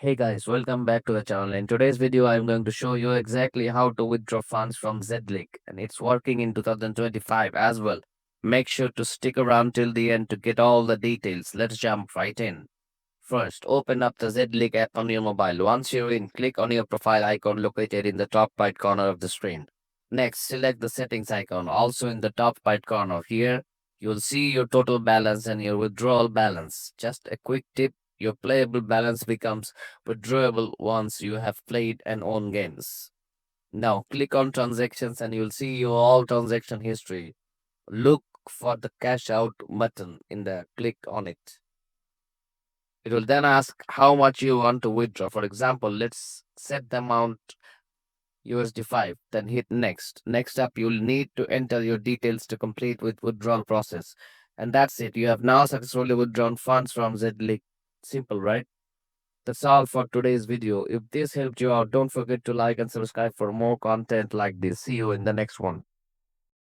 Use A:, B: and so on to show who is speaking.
A: Hey guys, welcome back to the channel. In today's video, I'm going to show you exactly how to withdraw funds from Zlink, and it's working in 2025 as well. Make sure to stick around till the end to get all the details. Let's jump right in. First, open up the Zlink app on your mobile. Once you're in, click on your profile icon located in the top right corner of the screen. Next, select the settings icon, also in the top right corner. Here, you'll see your total balance and your withdrawal balance. Just a quick tip, your playable balance becomes withdrawable once you have played and own games. Now, click on transactions and you'll see your all transaction history. Look for the cash out button in the click on it. It will then ask how much you want to withdraw. For example, let's set the amount USD 5, then hit next. Next up, you'll need to enter your details to complete with withdrawal process. And that's it. You have now successfully withdrawn funds from Zlink. Simple, right? That's all for today's video. If this helped you out, don't forget to like and subscribe for more content like this. See you in the next one.